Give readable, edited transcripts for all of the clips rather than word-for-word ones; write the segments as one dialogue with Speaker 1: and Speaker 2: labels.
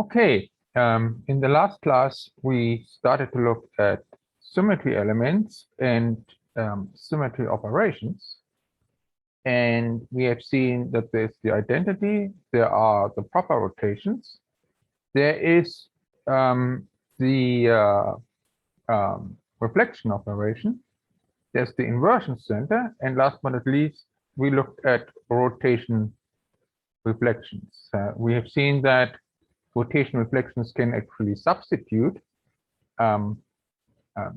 Speaker 1: Okay, in the last class, we started to look at symmetry elements and symmetry operations. And we have seen that there's the identity, there are the proper rotations, there is the reflection operation, there's the inversion center, and last but not least, we looked at rotation reflections. We have seen that rotation reflections can actually substitute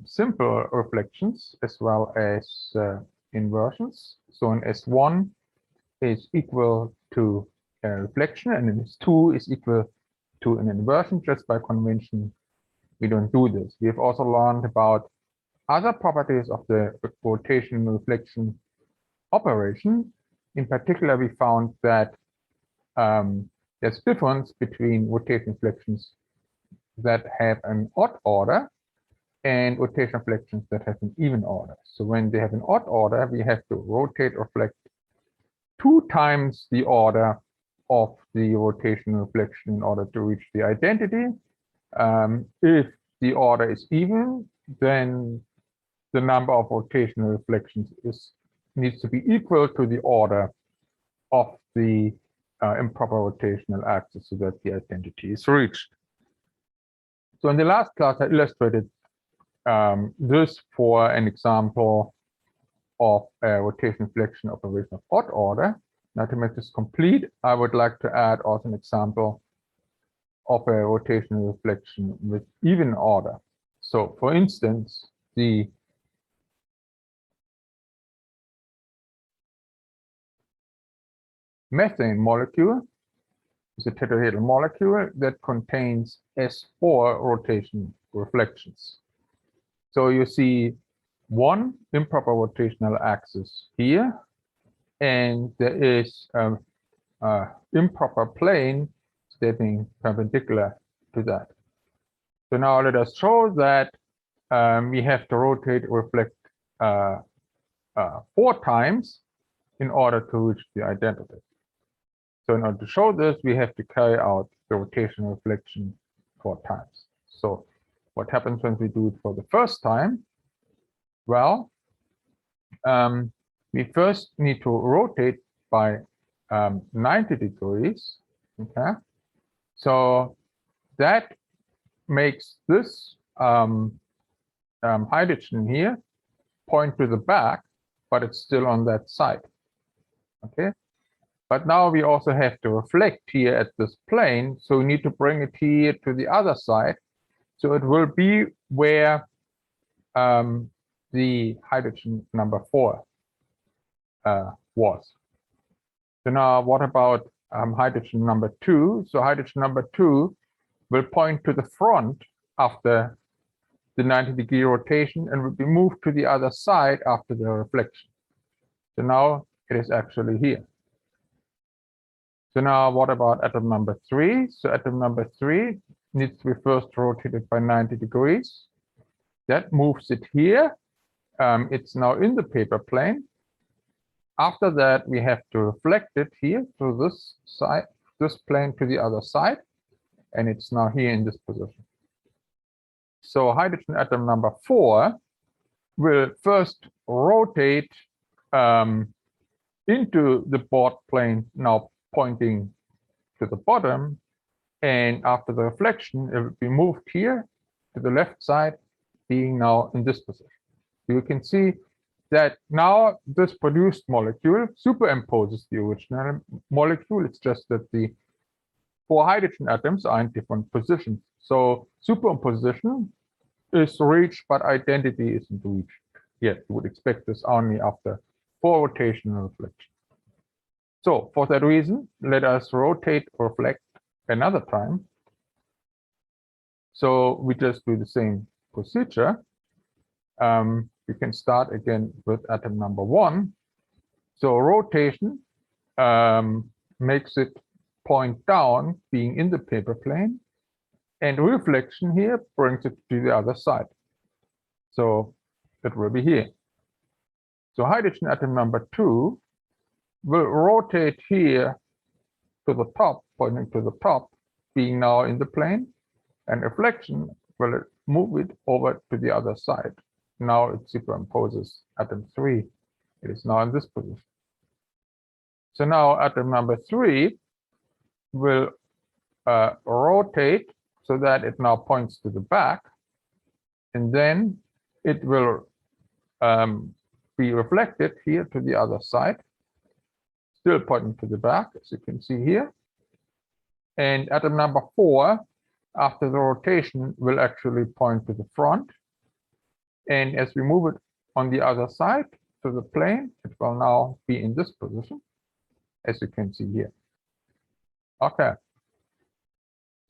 Speaker 1: simple reflections as well as inversions. So an S1 is equal to a reflection, and an S2 is equal to an inversion. Just by convention, we don't do this. We have also learned about other properties of the rotation reflection operation. In particular, we found that there's difference between rotation reflections that have an odd order and rotation reflections that have an even order. So when they have an odd order, we have to rotate reflect 2 times the order of the rotation reflection in order to reach the identity. If the order is even, then the number of rotational reflections needs to be equal to the order of the improper rotational axis so that the identity is reached. So in the last class, I illustrated this for an example of a rotation reflection operation of odd order. Now, to make this complete, I would like to add also an example of a rotational reflection with even order. So, for instance, the methane molecule is a tetrahedral molecule that contains S4 rotation reflections. So you see one improper rotational axis here, and there is an improper plane stepping perpendicular to that. So now let us show that we have to rotate reflect 4 times in order to reach the identity. So in order to show this, we have to carry out the rotational reflection 4 times. So what happens when we do it for the first time? Well, we first need to rotate by 90 degrees. Okay, so that makes this hydrogen here point to the back, but it's still on that side. Okay, but now we also have to reflect here at this plane, so we need to bring it here to the other side. So it will be where the hydrogen number 4 was. So now what about hydrogen number 2? So hydrogen number 2 will point to the front after the 90-degree rotation and will be moved to the other side after the reflection. So now it is actually here. So now what about atom number 3? So atom number 3 needs to be first rotated by 90 degrees. That moves it here. It's now in the paper plane. After that, we have to reflect it here to this side, this plane to the other side, and it's now here in this position. So hydrogen atom number 4 will first rotate into the board plane, now pointing to the bottom, and after the reflection, it will be moved here to the left side, being now in this position. You can see that now this produced molecule superimposes the original molecule. It's just that the 4 hydrogen atoms are in different positions. So superimposition is reached, but identity isn't reached yet. You would expect this only after 4 rotational reflections. So for that reason, let us rotate or reflect another time. So we just do the same procedure. We can start again with atom number 1. So rotation makes it point down, being in the paper plane, and reflection here brings it to the other side. So it will be here. So hydrogen atom number 2 will rotate here to the top, pointing to the top, being now in the plane, and reflection will move it over to the other side. Now it superimposes atom 3. It is now in this position. So now atom number 3 will rotate so that it now points to the back, and then it will be reflected here to the other side, still pointing to the back, as you can see here. And atom number 4, after the rotation, will actually point to the front. And as we move it on the other side to the plane, it will now be in this position, as you can see here. Okay.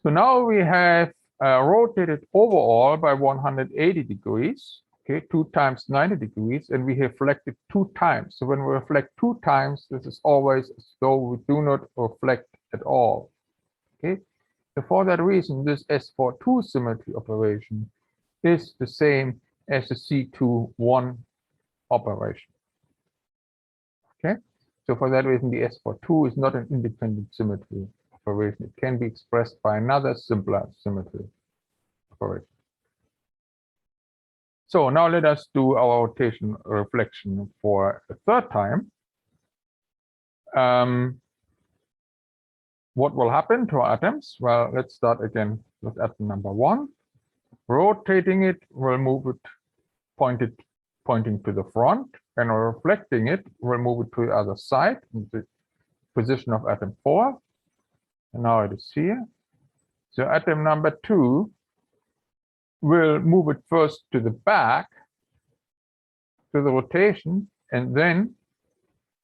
Speaker 1: So now we have rotated overall by 180 degrees, okay, 2 times 90 degrees, and we have reflected 2 times. So when we reflect 2 times, this is always as though we do not reflect at all, okay? So for that reason, this S42 symmetry operation is the same as the C21 operation, okay? So for that reason, the S42 is not an independent symmetry operation. It can be expressed by another simpler symmetry operation. So now let us do our rotation reflection for a third time. What will happen to our atoms? Well, let's start again with atom number 1. Rotating it will move it pointing to the front, and reflecting it will move it to the other side in the position of atom 4. And now it is here. So atom number 2 will move it first to the back to the rotation, and then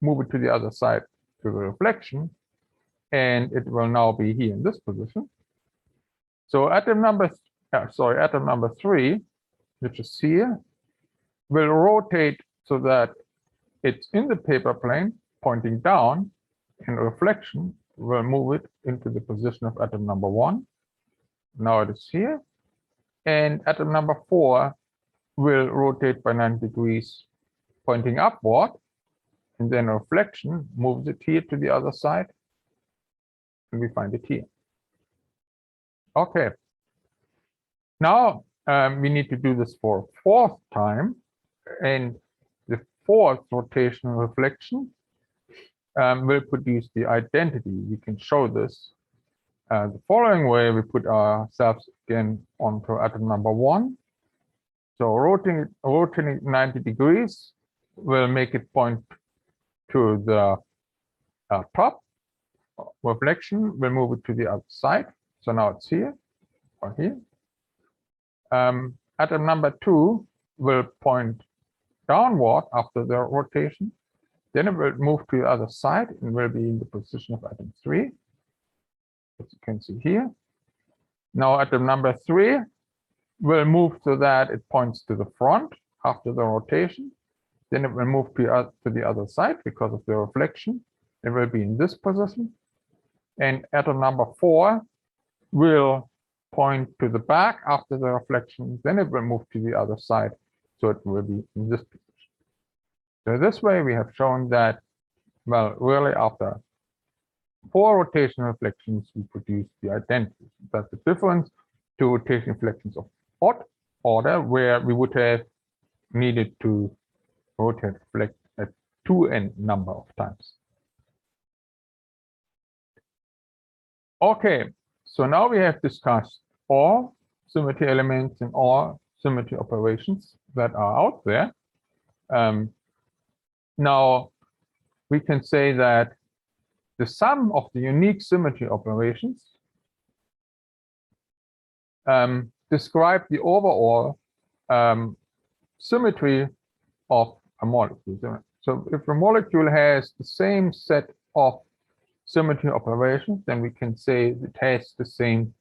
Speaker 1: move it to the other side to the reflection, and it will now be here in this position. So atom number 3, which is here, will rotate so that it's in the paper plane pointing down, and reflection will move it into the position of atom number 1. Now it is here. And atom number 4 will rotate by 90 degrees pointing upward, and then reflection moves it here to the other side, and we find it here. Okay. Now we need to do this for a 4th time, and the 4th rotational reflection will produce the identity. We can show this the following way. We put ourselves again onto atom number 1. So rotating 90 degrees will make it point to the top. Reflection will move it to the other side. So now it's here or here. Atom number 2 will point downward after the rotation. Then it will move to the other side and will be in the position of atom 3, as you can see here. Now atom number 3 will move so that it points to the front after the rotation. Then it will move to the other side because of the reflection. It will be in this position. And atom number 4 will point to the back after the reflection. Then it will move to the other side. So it will be in this position. So this way we have shown that, well, really after 4 rotation reflections, we produce the identity. That's the difference to rotation reflections of odd order, where we would have needed to rotate reflect at 2n number of times. Okay, so now we have discussed all symmetry elements and all symmetry operations that are out there. Now we can say that the sum of the unique symmetry operations describe the overall symmetry of a molecule. So if a molecule has the same set of symmetry operations, then we can say it has the same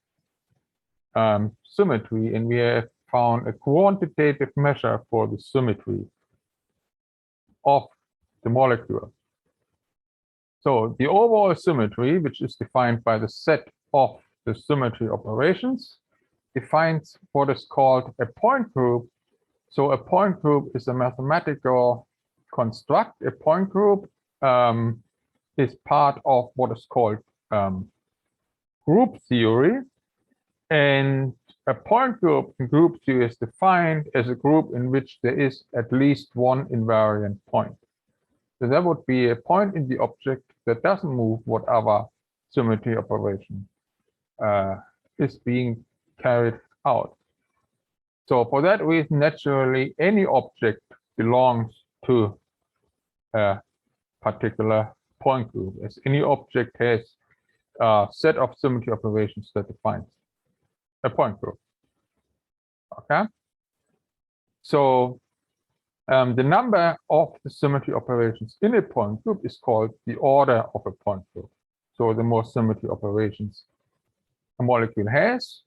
Speaker 1: symmetry, and we have found a quantitative measure for the symmetry of the molecule. So the overall symmetry, which is defined by the set of the symmetry operations, defines what is called a point group. So a point group is a mathematical construct. A point group is part of what is called group theory, and a point group in group theory is defined as a group in which there is at least one invariant point. So that would be a point in the object that doesn't move whatever symmetry operation is being carried out. So for that reason, naturally, any object belongs to a particular point group, as any object has a set of symmetry operations that defines a point group. Okay. So the number of the symmetry operations in a point group is called the order of a point group. So the more symmetry operations a molecule has,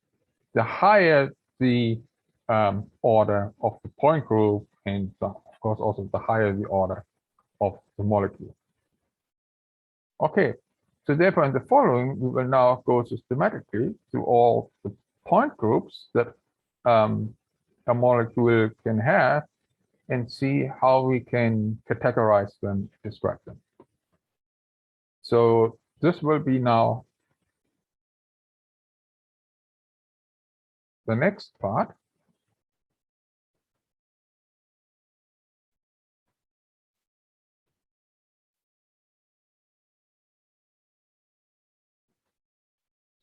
Speaker 1: the higher the order of the point group, and of course also the higher the order of the molecule. Okay, so therefore in the following we will now go systematically through all the point groups that a molecule can have and see how we can categorize them, describe them. So this will be now the next part.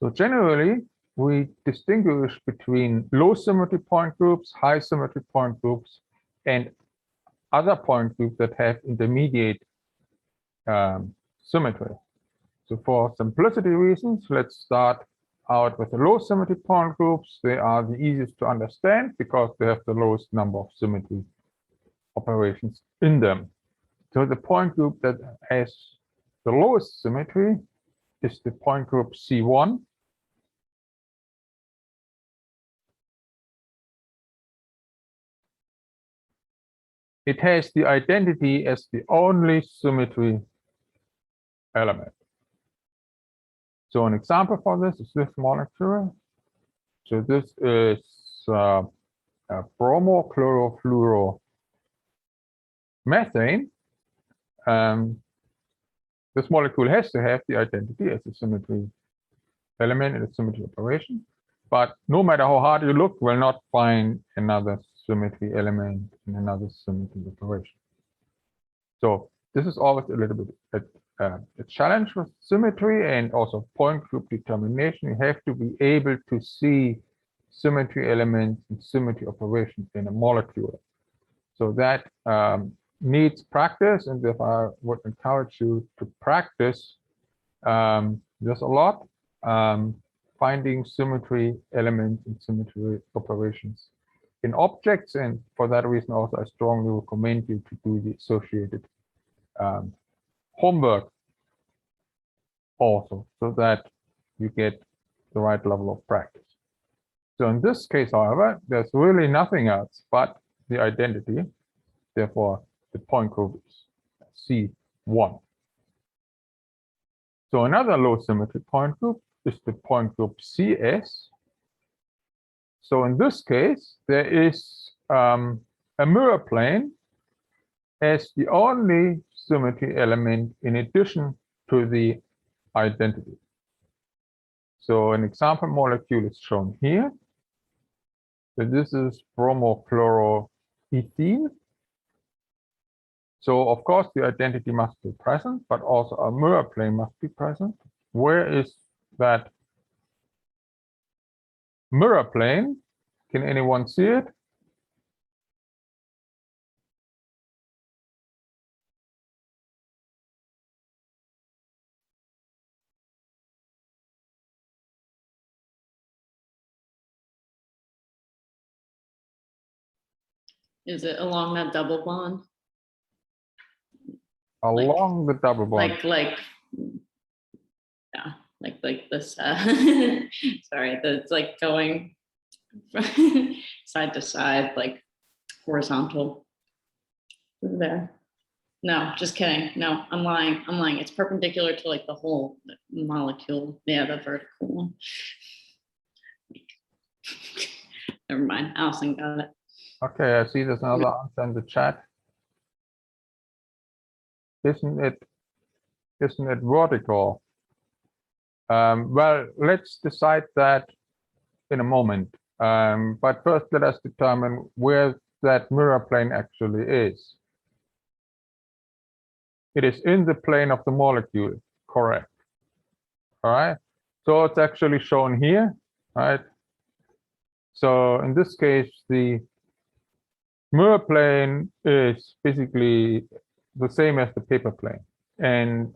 Speaker 1: So generally, we distinguish between low symmetry point groups, high symmetry point groups, and other point groups that have intermediate symmetry. So for simplicity reasons, let's start out with the low symmetry point groups. They are the easiest to understand because they have the lowest number of symmetry operations in them. So the point group that has the lowest symmetry is the point group C1. It has the identity as the only symmetry element. So an example for this is this molecule. So this is bromochlorofluoromethane. This molecule has to have the identity as a symmetry element in a symmetry operation, but no matter how hard you look, you will not find another symmetry element in another symmetry operation. So this is always a little bit a challenge with symmetry and also point group determination. You have to be able to see symmetry elements and symmetry operations in a molecule. So that needs practice, and therefore I would encourage you to practice this a lot, finding symmetry elements and symmetry operations in objects, and for that reason also I strongly recommend you to do the associated homework also, so that you get the right level of practice. So in this case, however, there's really nothing else but the identity. Therefore, the point group is C1. So another low symmetry point group is the point group CS. So in this case, there is a mirror plane as the only symmetry element in addition to the identity. So an example molecule is shown here. So this is bromochloroethene. So of course the identity must be present, but also a mirror plane must be present. Where is that mirror plane? Can anyone see it?
Speaker 2: Is it along that double bond?
Speaker 1: Along the double bond.
Speaker 2: Yeah, like this. Sorry, it's like going side to side, like horizontal. There. No, just kidding. No, I'm lying. I'm lying. It's perpendicular to like the whole molecule. Yeah, the vertical one. Never mind. Allison got it.
Speaker 1: Okay, I see there's another answer in the chat. Isn't it vertical? Well, let's decide that in a moment. But first, let us determine where that mirror plane actually is. It is in the plane of the molecule, correct? All right. So it's actually shown here, right? So in this case, the mirror plane is basically the same as the paper plane. And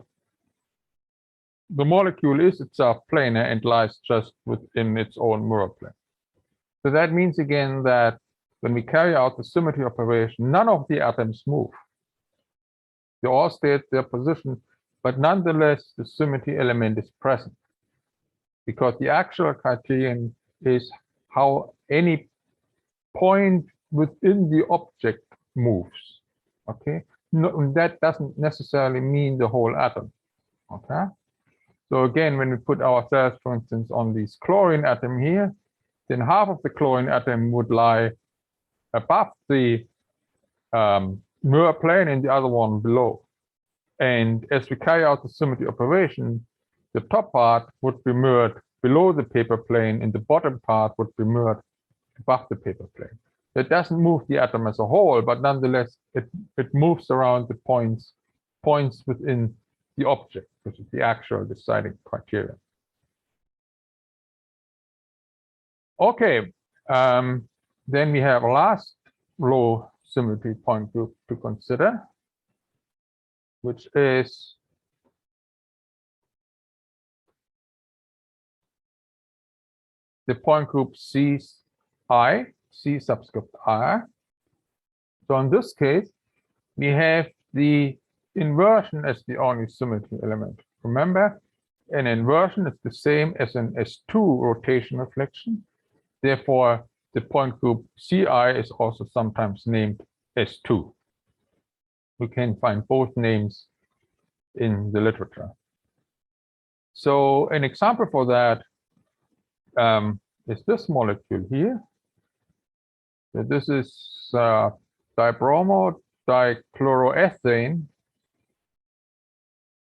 Speaker 1: the molecule is itself planar and lies just within its own mirror plane. So that means again that when we carry out the symmetry operation, none of the atoms move. They all stay at their position, but nonetheless, the symmetry element is present. Because the actual criterion is how any point within the object moves. Okay, no, that doesn't necessarily mean the whole atom. Okay, so again, when we put ourselves, for instance, on this chlorine atom here, then half of the chlorine atom would lie above the mirror plane and the other one below. And as we carry out the symmetry operation, the top part would be mirrored below the paper plane and the bottom part would be mirrored above the paper plane. It doesn't move the atom as a whole, but nonetheless, it moves around the points within the object, which is the actual deciding criterion. Okay, then we have a last low symmetry point group to consider, which is the point group C subscript I. So in this case, we have the inversion as the only symmetry element. Remember, an inversion is the same as an S2 rotation reflection. Therefore, the point group Ci is also sometimes named S2. We can find both names in the literature. So an example for that is this molecule here. So this is dibromo dichloroethane,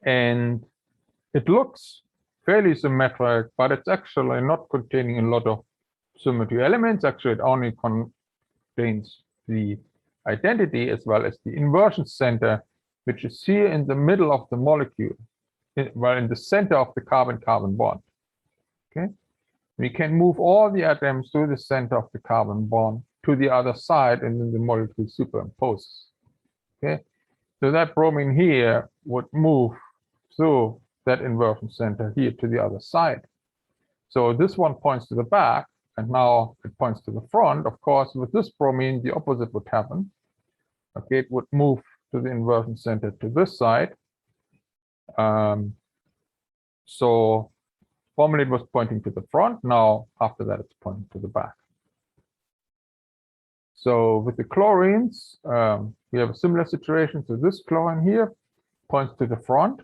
Speaker 1: and it looks fairly symmetric, but it's actually not containing a lot of symmetry elements. Actually, it only contains the identity as well as the inversion center, which is here in the middle of the molecule, well, in the center of the carbon-carbon bond. Okay, we can move all the atoms to the center of the carbon bond to the other side, and then the molecule superimposes. Okay, so that bromine here would move through that inversion center here to the other side. So this one points to the back, and now it points to the front. Of course, with this bromine, the opposite would happen. Okay, it would move to the inversion center to this side. So formerly it was pointing to the front. Now, after that, it's pointing to the back. So with the chlorines, we have a similar situation. So this chlorine here points to the front.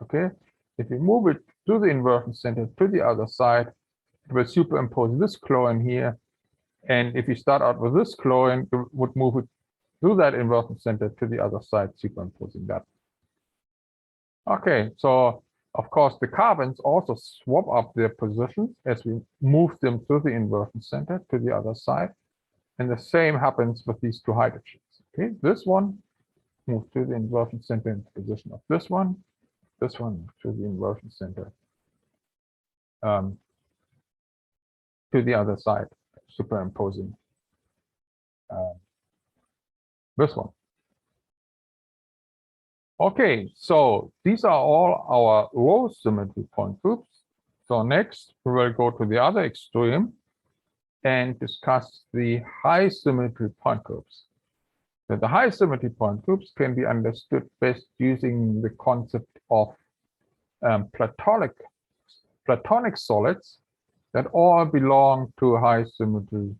Speaker 1: Okay, if you move it to the inversion center to the other side, it will superimpose this chlorine here. And if you start out with this chlorine, it would move it to that inversion center to the other side, superimposing that. Okay, so of course the carbons also swap up their positions as we move them to the inversion center to the other side. And the same happens with these two hydrogens. Okay, this one moves to the inversion center in the position of this one to the inversion center to the other side, superimposing this one. Okay, so these are all our low symmetry point groups. So next, we will go to the other extreme and discuss the high symmetry point groups. So the high symmetry point groups can be understood best using the concept of platonic solids that all belong to high symmetry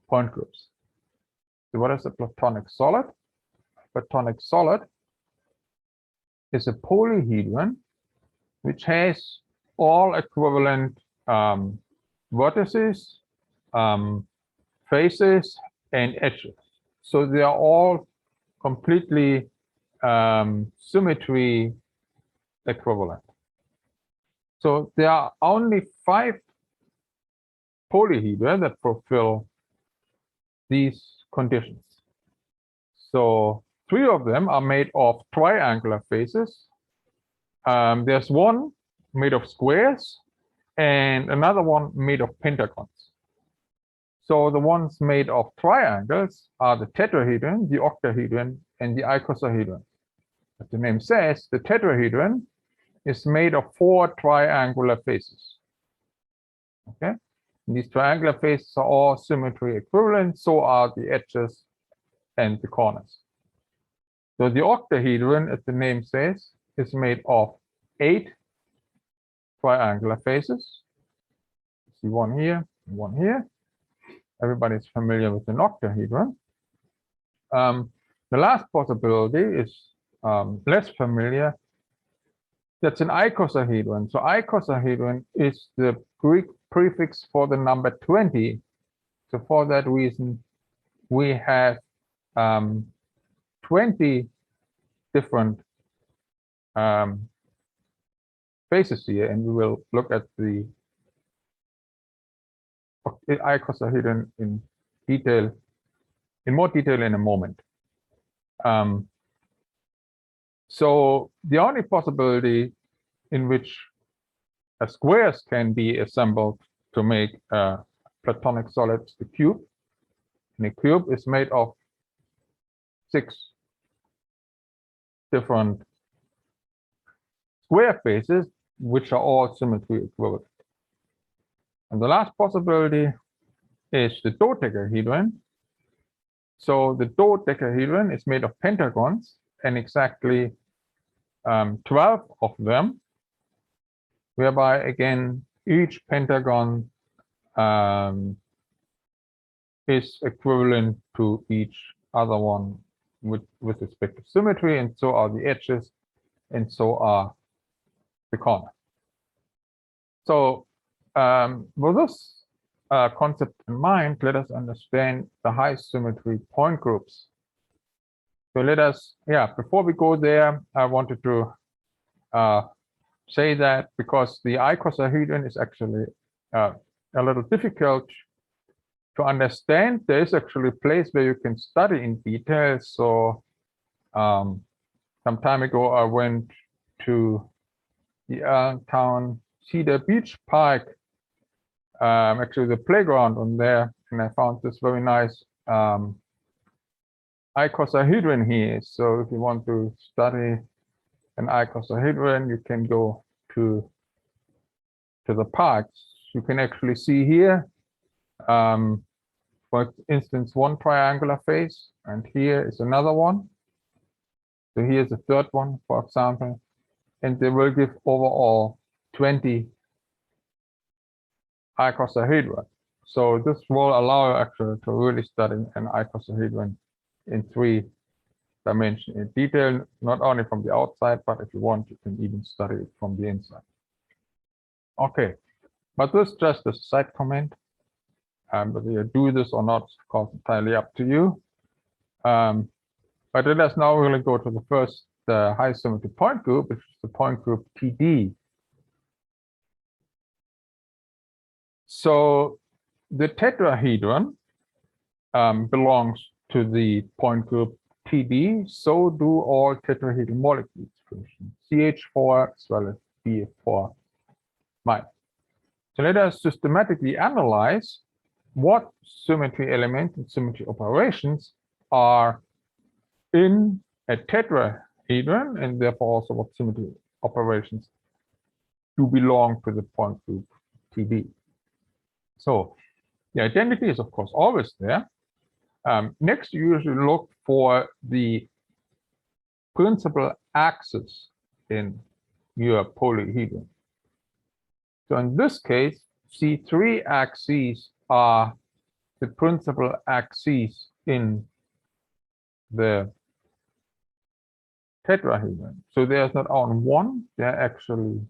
Speaker 1: point groups. So what is a platonic solid? A platonic solid is a polyhedron which has all equivalent vertices, faces, and edges. So they are all completely symmetry equivalent. So there are only 5 polyhedra that fulfill these conditions. So 3 of them are made of triangular faces. There's one made of squares and another one made of pentagons. So the ones made of triangles are the tetrahedron, the octahedron, and the icosahedron. As the name says, the tetrahedron is made of 4 triangular faces. Okay, and these triangular faces are all symmetry equivalent, so are the edges and the corners. So the octahedron, as the name says, is made of 8 triangular faces. See one here, one here. Everybody's familiar with an octahedron. The last possibility is less familiar. That's an icosahedron. So icosahedron is the Greek prefix for the number 20. So for that reason, we have 20 different faces here, and we will look at the icosahedron in more detail in a moment. So the only possibility in which squares can be assembled to make a platonic solid is the cube. And a cube is made of 6 different square faces, which are all symmetry equivalent. And the last possibility is the dodecahedron. So the dodecahedron is made of pentagons, and exactly 12 of them, whereby again each pentagon is equivalent to each other one with respect to symmetry, and so are the edges, and so are the corners. So with this concept in mind, let us understand the high symmetry point groups. So let us, before we go there, I wanted to say that because the icosahedron is actually a little difficult to understand, there is actually a place where you can study in detail. So some time ago, I went to the Allentown Cedar Beach Park, actually the playground on there, and I found this very nice icosahedron here. So if you want to study an icosahedron, you can go to the parks. You can actually see here, for instance, one triangular face, and here is another one. So here's a third one, for example, and they will give overall 20 icosahedron. So this will allow you actually to really study an icosahedron in 3 dimensions in detail, not only from the outside, but if you want, you can even study it from the inside. Okay, but this is just a side comment. Whether you do this or not is, of course, entirely up to you. But let us now really go to the first high symmetry point group, which is the point group TD. So the tetrahedron belongs to the point group TD. So do all tetrahedral molecules, for instance, CH4 as well as BF4 minus. So let us systematically analyze what symmetry elements and symmetry operations are in a tetrahedron, and therefore also what symmetry operations do belong to the point group TD. So the identity is, of course, always there. Next, you usually look for the principal axis in your polyhedron. So in this case, C3 axes are the principal axes in the tetrahedron. So there's not only one, they're actually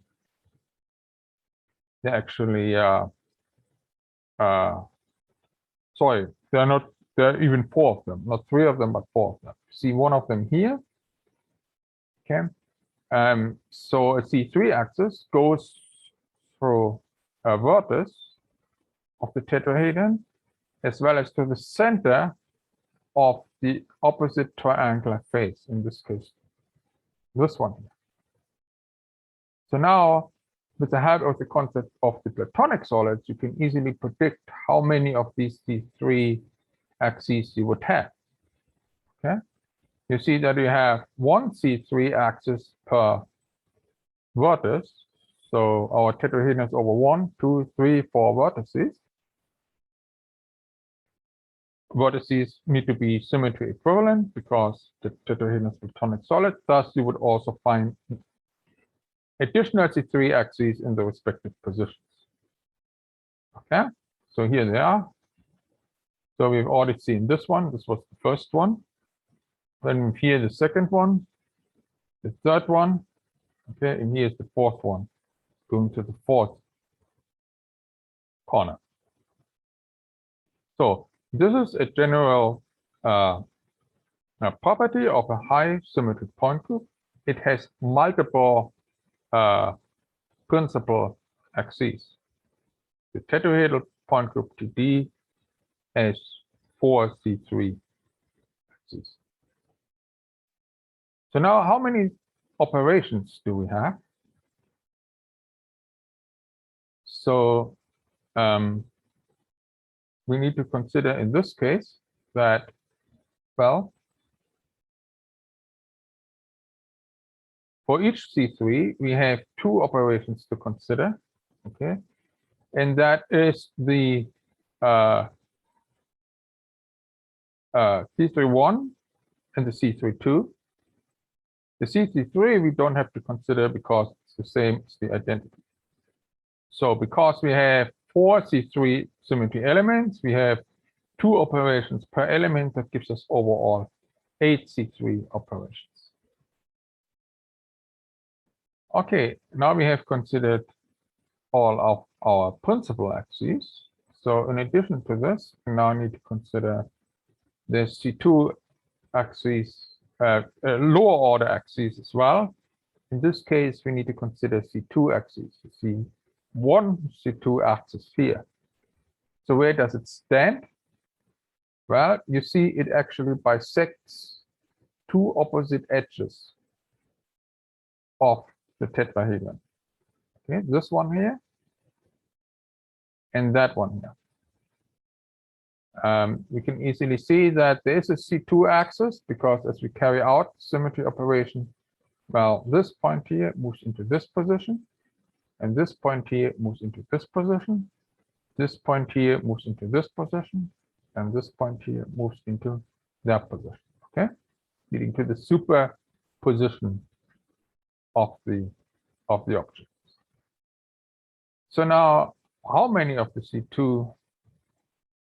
Speaker 1: sorry, there are even 4 of them, not 3 of them, but 4 of them. See one of them here. Okay. So a C3 axis goes through a vertex of the tetrahedron, as well as to the center of the opposite triangular face, in this case, this one here. So now, with the help of the concept of the Platonic solids, you can easily predict how many of these three axes you would have. Okay, you see that you have one C3 axis per vertex. So our tetrahedron is over 1, 2, 3, 4 vertices. Vertices need to be symmetry equivalent because the tetrahedron is Platonic solid. Thus, you would also find additional C3 axes in the respective positions. Okay, so here they are. So we've already seen this one. This was the first one. Then here the second one, the third one. Okay, and here's the fourth one, going to the fourth corner. So this is a general property of a high symmetry point group. It has multiple principal axes. The tetrahedral point group TD has 4 C3 axes. So now, how many operations do we have? So we need to consider in this case that, well, for each C3, we have 2 operations to consider, okay? And that is the C31 and the C32. The C33 we don't have to consider because it's the same as the identity. So because we have 4 C3 symmetry elements, we have 2 operations per element. That gives us overall 8 C3 operations. Okay, now we have considered all of our principal axes. So in addition to this, we now need to consider the C2 axes, lower order axes as well. In this case, we need to consider C2 axes. You see one C2 axis here. So where does it stand? Well, you see it actually bisects 2 opposite edges of the tetrahedron. Okay, this one here and that one here. We can easily see that there is a C2 axis because as we carry out symmetry operation, well, this point here moves into this position, and this point here moves into this position. This point here moves into this position, and this point here moves into that position. Okay, leading to the superposition of the objects. So now, how many of the C2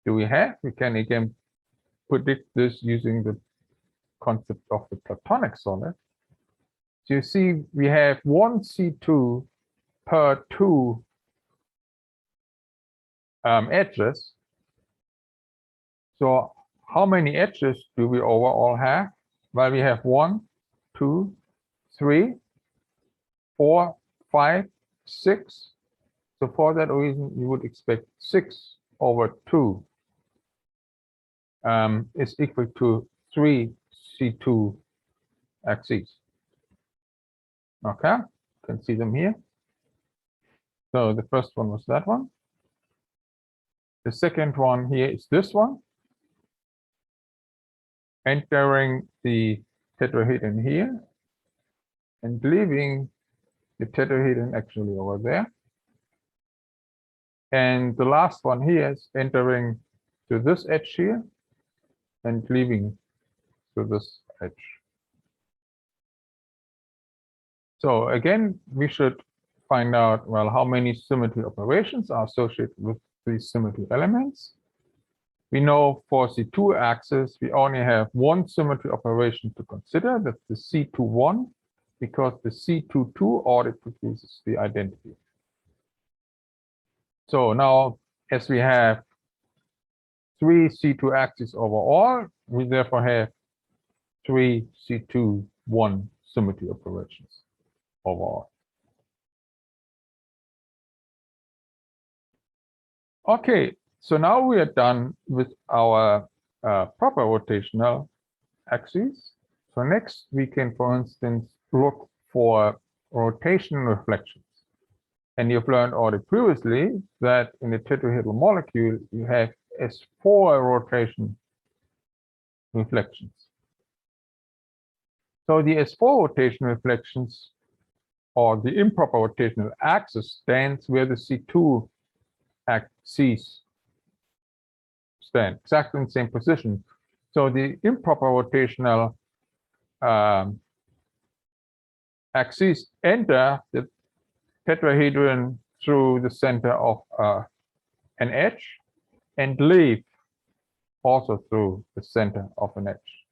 Speaker 1: do we have? We can again predict this using the concept of the Platonic solid. So you see, we have 1 C2 per 2 edges. So how many edges do we overall have? Well, we have 1, 2, 3, 4, 5, 6. So for that reason, you would expect 6 over 2 is equal to 3 C2 axes. Okay, you can see them here. So the first one was that one. The second one here is this one, entering the tetrahedron here and leaving the tetrahedron actually over there. And the last one here is entering to this edge here and leaving to this edge. So again, we should find out, well, how many symmetry operations are associated with these symmetry elements. We know for C2 axis, we only have 1 symmetry operation to consider. That's the C21, because the C22 order produces the identity. So now, as we have 3 C2 axes overall, we therefore have 3 C21 symmetry operations overall. Okay, so now we are done with our proper rotational axes. So next we can, for instance, look for rotation reflections. And you've learned already previously that in the tetrahedral molecule, you have S4 rotation reflections. So the S4 rotation reflections, or the improper rotational axis, stands where the C2 axes stand, exactly in the same position. So the improper rotational axes enter the tetrahedron through the center of an edge and leave also through the center of an edge.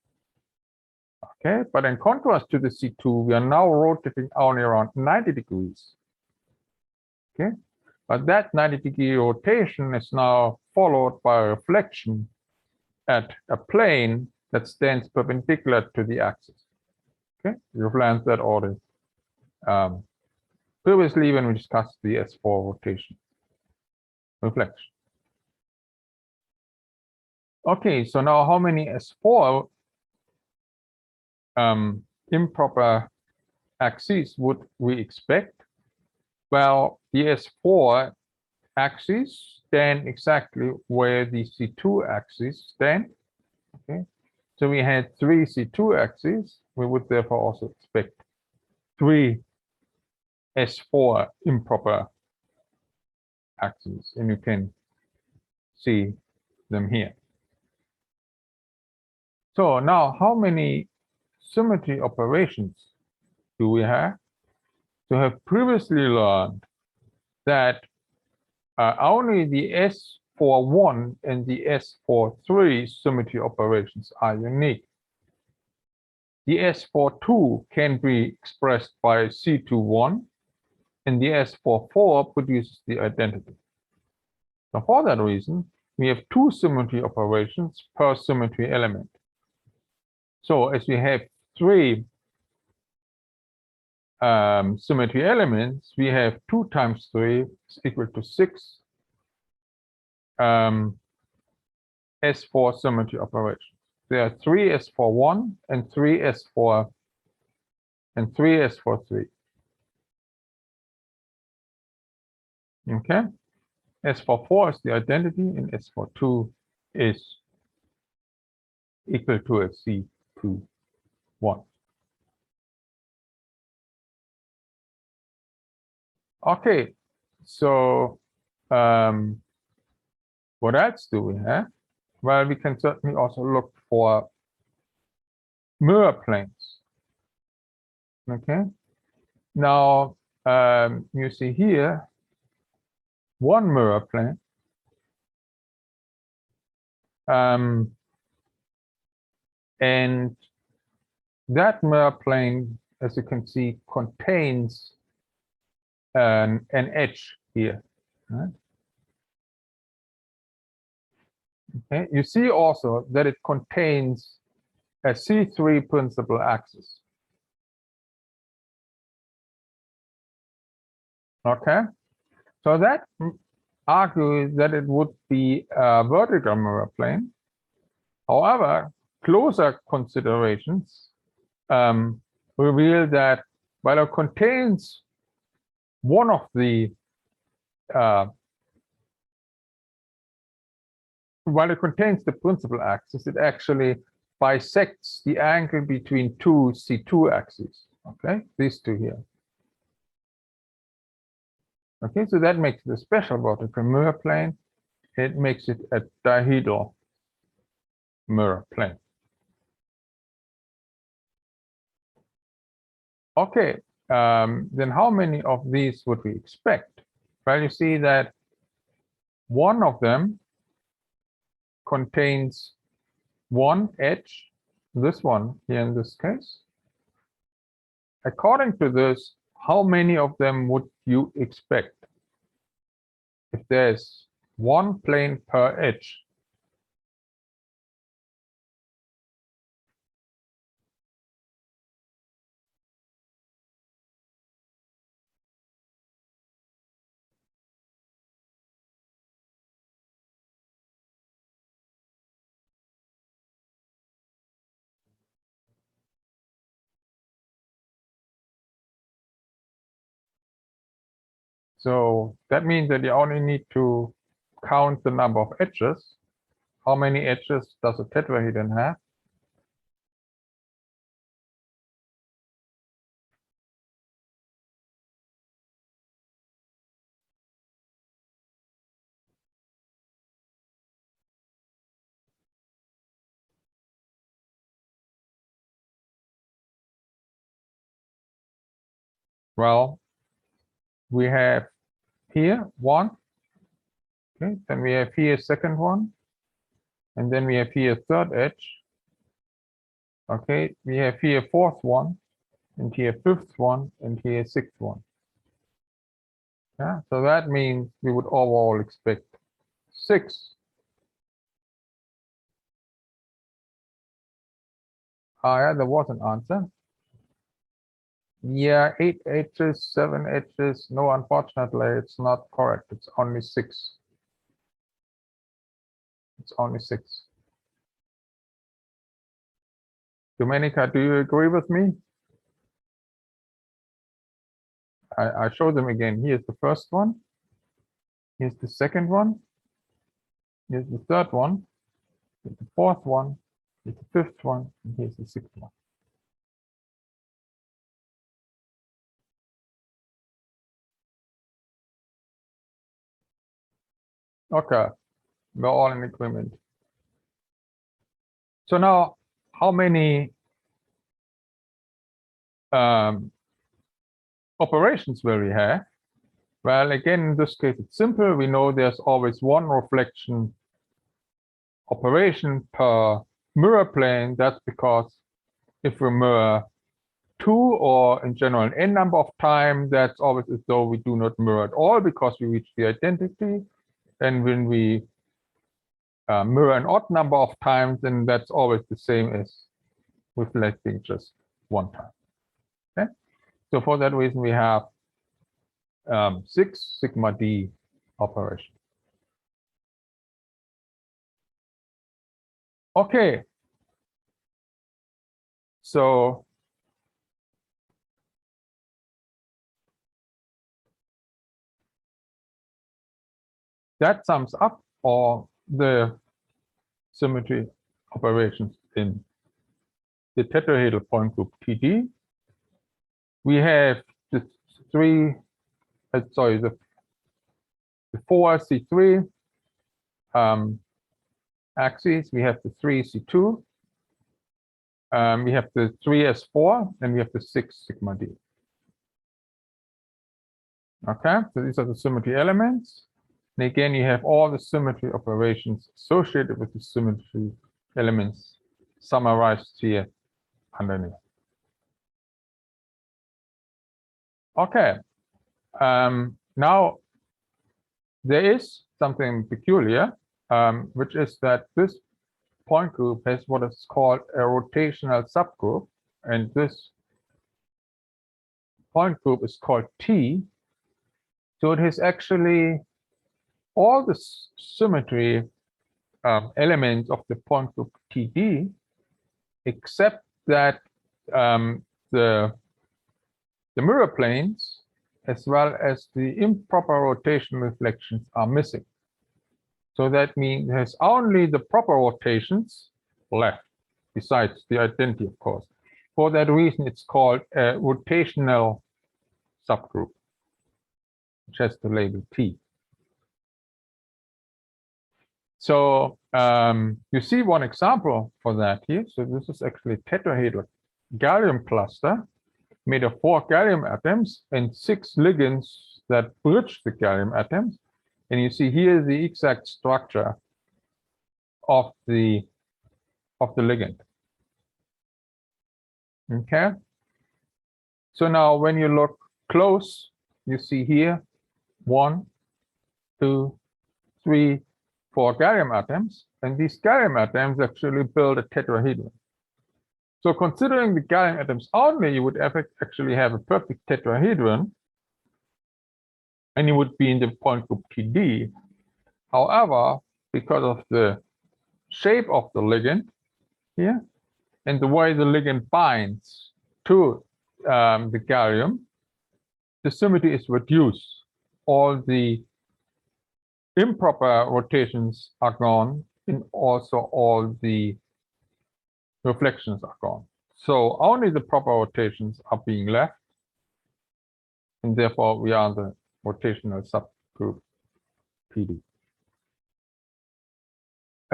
Speaker 1: Okay, but in contrast to the C2, we are now rotating only around 90 degrees. Okay, but that 90-degree rotation is now followed by a reflection at a plane that stands perpendicular to the axis. Okay, you've learned that already previously when we discussed the S4 rotation reflection. Okay, so now how many S4 improper axes would we expect? Well, the S4 axes stand exactly where the C2 axes stand. Okay, so we had 3 C2 axes. We would therefore also expect 3 S4 improper axes, and you can see them here. So now, how many symmetry operations do we have? So have previously learned that only the S41 and the S43 symmetry operations are unique. The S42 can be expressed by C21, and the S44 produces the identity. So for that reason, we have 2 symmetry operations per symmetry element. So as we have 3 symmetry elements, we have 2 times 3 is equal to 6 S4 symmetry operations. There are 3 S41 and 3 S4 and 3 S43. Okay, S44 is the identity, and S42 is equal to a C21. Okay, so what else do we have? Well, we can certainly also look for mirror planes. Okay, now you see here one mirror plane. And that mirror plane, as you can see, contains an edge here. Right? Okay. You see also that it contains a C3 principal axis. Okay, so that argues that it would be a vertical mirror plane. However, closer considerations reveal that while it contains one of the while it contains the principal axis, it actually bisects the angle between 2 C2 axes. Okay, these two here. Okay, so that makes it a special vertical mirror plane. It makes it a dihedral mirror plane. Okay, then how many of these would we expect? Well, you see that one of them contains one edge, this one here in this case. According to this, how many of them would you expect? If there's one plane per edge, So that means that you only need to count the number of edges. How many edges does a tetrahedron have? Well, we have here one, okay, then we have here second one, and then we have here third edge. Okay, we have here fourth one, and here fifth one, and here sixth one. Yeah, so that means we would overall expect 6. Yeah, there was an answer. Yeah, 8 edges, 7 edges. No, unfortunately, it's not correct. It's only 6. It's only 6. Domenica, do you agree with me? I show them again. Here's the first one. Here's the second one. Here's the third one. Here's the fourth one. Here's the fifth one. And here's the sixth one. Okay, we're all in agreement. So now, how many operations will we have? Well, again, in this case, it's simple. We know there's always one reflection operation per mirror plane. That's because if we mirror 2 or in general an n number of times, that's always as though we do not mirror at all because we reach the identity. And when we mirror an odd number of times, then that's always the same as reflecting just one time. Okay, so for that reason, we have 6 sigma d operation. Okay, so that sums up all the symmetry operations in the tetrahedral point group TD. We have the 4 C3 axes. We have the 3 C2. We have the 3 S4, and we have the 6 sigma d. Okay, so these are the symmetry elements. And again, you have all the symmetry operations associated with the symmetry elements summarized here underneath. Okay, now there is something peculiar, which is that this point group has what is called a rotational subgroup, and this point group is called T. So it has actually all the symmetry elements of the point group TD, except that the mirror planes as well as the improper rotation reflections are missing. So that means it has only the proper rotations left, besides the identity, of course. For that reason, it's called a rotational subgroup, which has the label T. So you see one example for that here. So this is actually a tetrahedral gallium cluster made of 4 gallium atoms and 6 ligands that bridge the gallium atoms. And you see here the exact structure of the ligand. Okay. So now when you look close, you see here 1, 2, 3, 4 gallium atoms, and these gallium atoms actually build a tetrahedron. So considering the gallium atoms only, you would actually have a perfect tetrahedron, and you would be in the point group TD. However, because of the shape of the ligand here and the way the ligand binds to the gallium, the symmetry is reduced. all the improper rotations are gone, and also all the reflections are gone. So only the proper rotations are being left, and therefore we are in the rotational subgroup PD.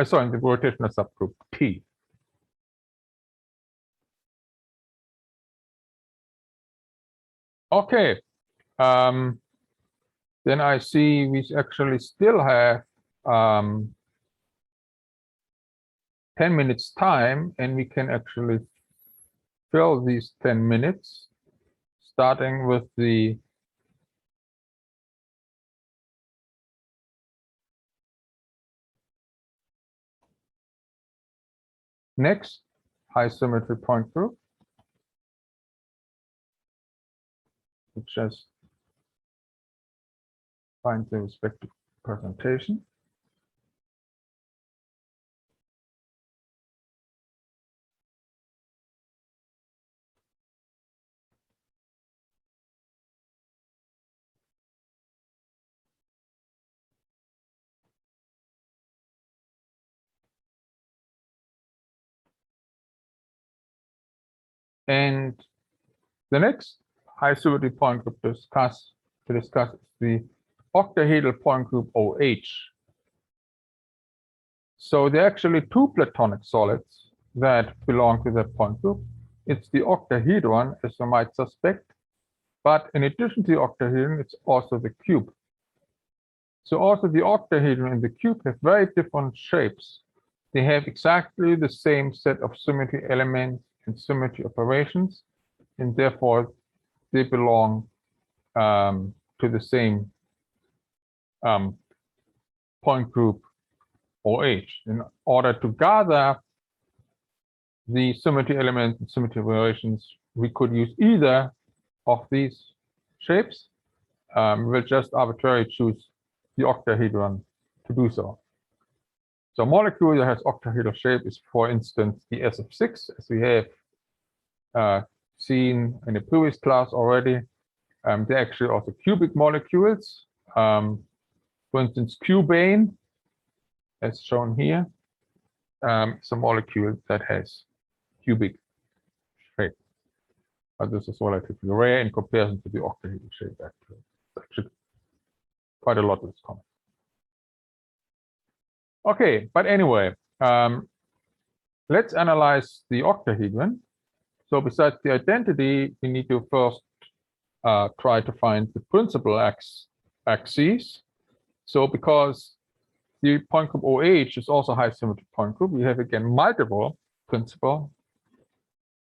Speaker 1: Sorry, in the rotational subgroup T. Okay. Then I see we actually still have 10 minutes time, and we can actually fill these 10 minutes, starting with the next high symmetry point group, which just find the respective presentation. And the next high symmetry point group to discuss is the octahedral point group OH. So there are actually two platonic solids that belong to that point group. It's the octahedron, as you might suspect, but in addition to the octahedron, it's also the cube. So also the octahedron and the cube have very different shapes. They have exactly the same set of symmetry elements and symmetry operations, and therefore they belong to the same point group OH. In order to gather the symmetry elements and symmetry operations, we could use either of these shapes. We'll just arbitrarily choose the octahedron to do so. So a molecule that has octahedral shape is, for instance, the SF6, as we have seen in the previous class already. They're actually also cubic molecules. For instance, cubane, as shown here, is a molecule that has cubic shape. But this is relatively rare in comparison to the octahedral shape, actually. It's actually quite a lot is common. Okay, but anyway, let's analyze the octahedron. So besides the identity, we need to first try to find the principal axes. So because the point group OH is also a high symmetry point group, we have again multiple principal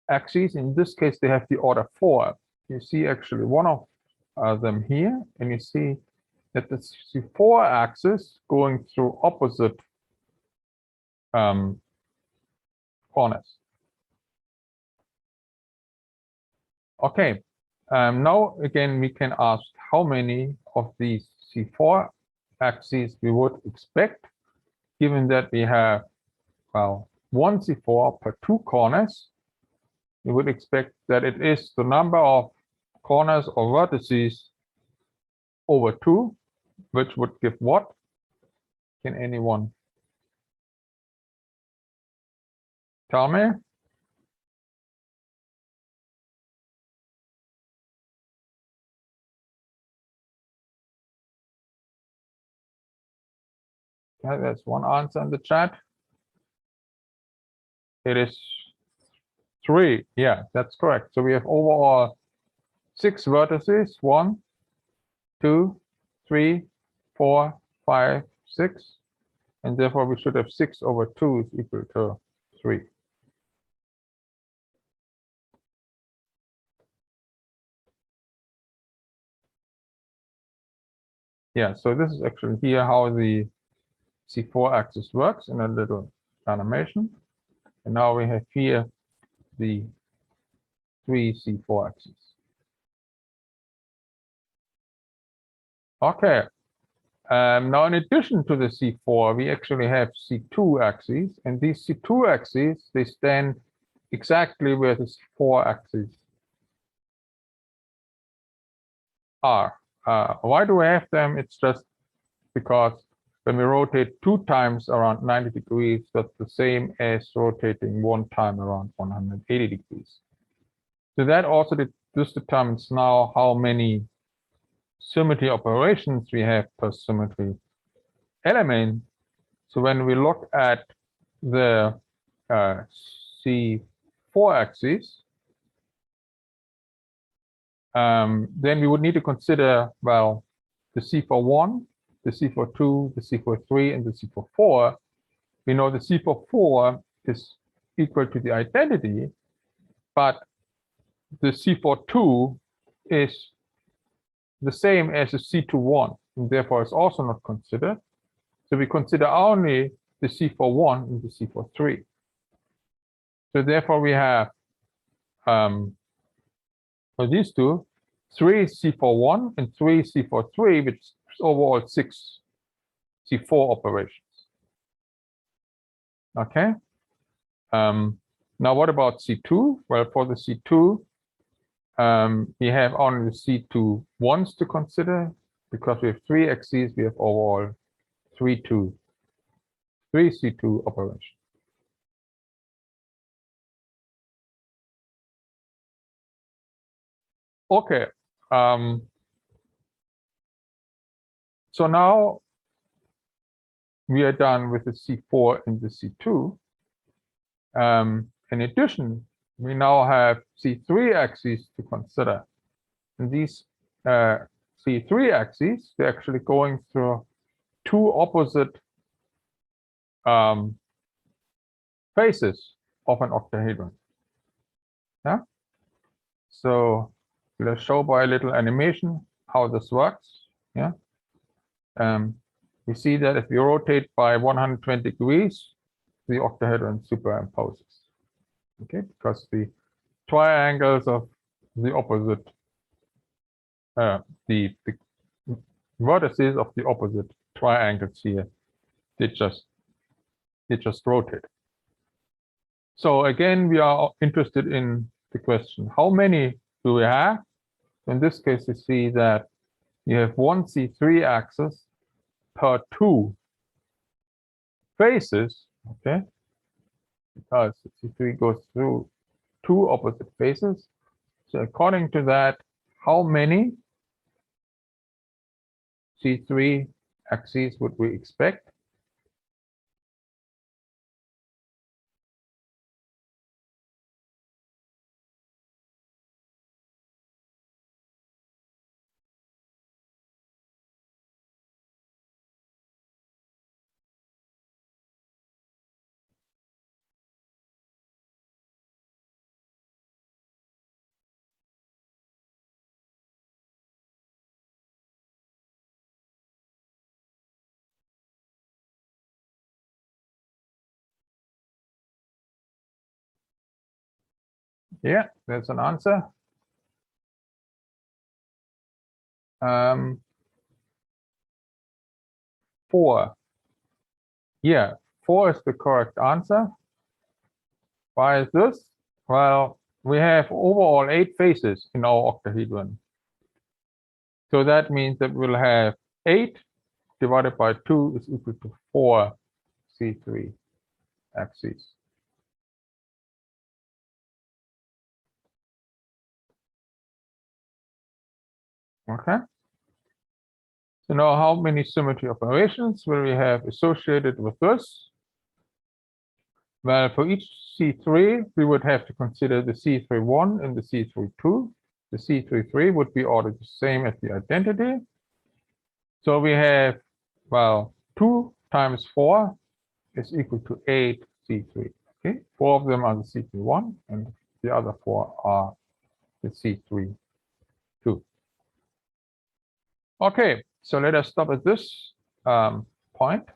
Speaker 1: axes. In this case, they have the order 4. You see actually one of them here, and you see that the C4 axis going through opposite corners. Okay, now again we can ask how many of these C4 axes we would expect, given that we have, well, one C4 per 2 corners. We would expect that it is the number of corners or vertices over 2, which would give what? Can anyone tell me? Okay, there's one answer in the chat. It is 3. Yeah, that's correct. So we have overall 6 vertices. 1, 2, 3, 4, 5, 6. And therefore we should have 6 over 2 is equal to 3. Yeah, so this is actually here how the C4 axis works in a little animation. And now we have here the 3 C4 axes. Okay. Now, in addition to the C4, we actually have C2 axes, and these C2 axes, they stand exactly where the C4 axes are. Why do we have them? It's just because when we rotate 2 times around 90 degrees, that's the same as rotating 1 time around 180 degrees. So that also this determines now how many symmetry operations we have per symmetry element. So when we look at the C4 axis, then we would need to consider, well, the C41, the C42, the C43, and the C44. We know the C44 is equal to the identity, but the C42 is the same as the C21, and therefore is also not considered. So we consider only the C41 and the C43. So therefore we have for these two, 3 C41 and 3 C43, which is overall 6 C4 operations. Okay. Now what about C2? Well, for the C2, we have only the C2 ones to consider. Because we have 3 axes, we have overall 3 C2 operations. Okay. So now we are done with the C4 and the C2. In addition, we now have C3 axes to consider. And these C3 axes, they're actually going through 2 opposite faces of an octahedron. Yeah. So let's show by a little animation how this works. Yeah. We see that if you rotate by 120 degrees, the octahedron superimposes. Okay, because the triangles of the opposite, the vertices of the opposite triangles here, they just rotate. So again, we are interested in the question, how many do we have? In this case, you see that you have 1 C3 axis per 2 faces, okay? Because C3 goes through 2 opposite faces. So according to that, how many C3 axes would we expect? Yeah, there's an answer. 4. Yeah, 4 is the correct answer. Why is this? Well, we have overall 8 faces in our octahedron. So that means that we'll have 8 divided by 2 is equal to 4 C3 axes. Okay. So now how many symmetry operations will we have associated with this? Well, for each C3, we would have to consider the C31 and the C32. The C33 would be ordered the same as the identity. So we have, well, 2 times 4 is equal to 8 C3. Okay, 4 of them are the C31 and the other 4 are the C32. Okay, so let us stop at this point.